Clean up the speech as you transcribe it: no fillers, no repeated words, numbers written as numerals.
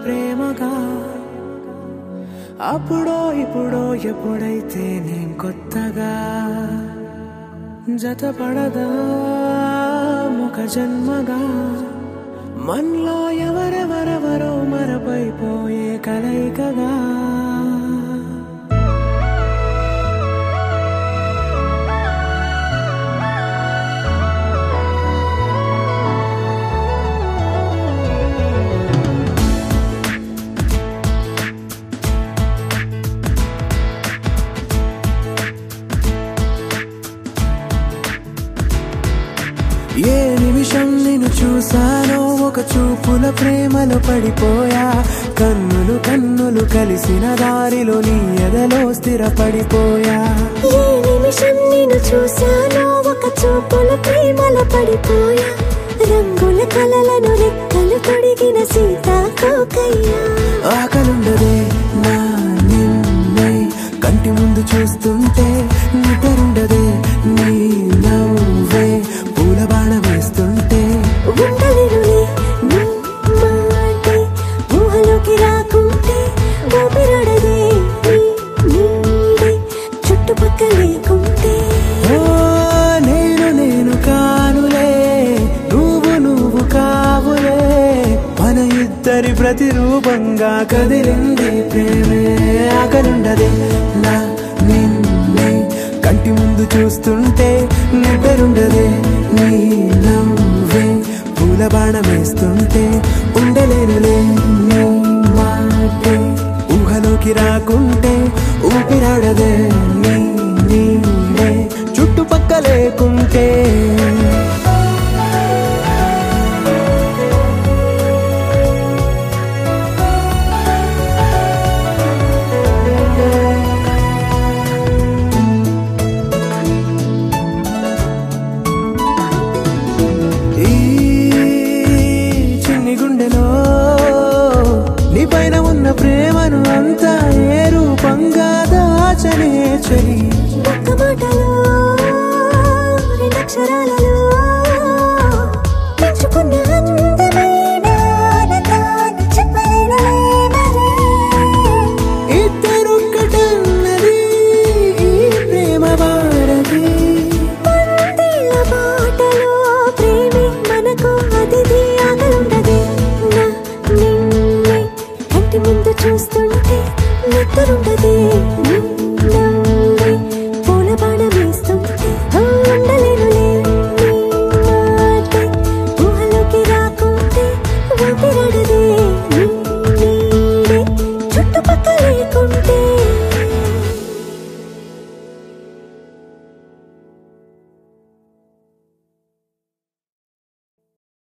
ప్రేమగా అప్పుడో ఇప్పుడో ఎప్పుడైతే నేను కొత్తగా జతపడదా ముఖ జన్మగా మనలో ఎవరెవరెవరో మరపైపోయే కలయికగా ఏ నిమిషం నిన్ను చూసానో ఒక చూపుల ప్రేమలో పడిపోయా కన్నులు కన్నులు కలిసిన దారిలో నీ ఎదలో స్థిరపడిపోయా ఏ నిమిషం నిన్ను చూసానో ఒక చూపుల ప్రేమలో పడిపోయా రంగుల కలలను రెక్కలు తొడిగిన సీతాకోకయ్యా ఆకలుండదే నా నిన్నే కంటి ముందు చూస్తుంటే నిద్రుండదే నీ నవ్వే పూల బాణ వేస్తుంటే ఉండలేనులే నీ మాటే ఊహలోకి రాకుంటే ఊపిరాడదే నీ నీడే చుట్టుపక్కల లేకుంటే నేను కానులే నువ్వు కావులే మన ఇద్దరి ప్రతిరూపంగా కదిలింది ప్రేమే ఆకలుండదే నా నిన్నే కంటి ముందు చూస్తుంటే నిద్రుండదే నీ నవ్వే పూల బాణ వేస్తుంటే ఉండలేనులే నీ మాటే ఊహలోకి రాకుంటే ఊపిరాడదే నీ నీడే చుట్టుపక్క లేకుంటే నీపైన ఉన్న ప్రేమను అంతా ఏ రూపంగా దాచనే చలి ఒక్క మాటలో రెండక్షరాలలో పెంచుకున్న అందమైన ఆనందాన్ని చెప్పలేనులే మరి ఇద్దరొక్కటన్నది ఈ ప్రేమ వారది పందిళ్ళ బాటలో ప్రేమే మనకు అతిథి ఆగలుండదే నా నిన్నే కంటి ముందు చూస్తుంటే నిద్రుండదే నవ్వే పూల బాణ వేస్తుంటే ఉండలేనులే నీ మాటే ఊహలోకి రాకుంటే ఊపిరాడదే నీ నీడే చుట్టుపక్కల లేకుంటే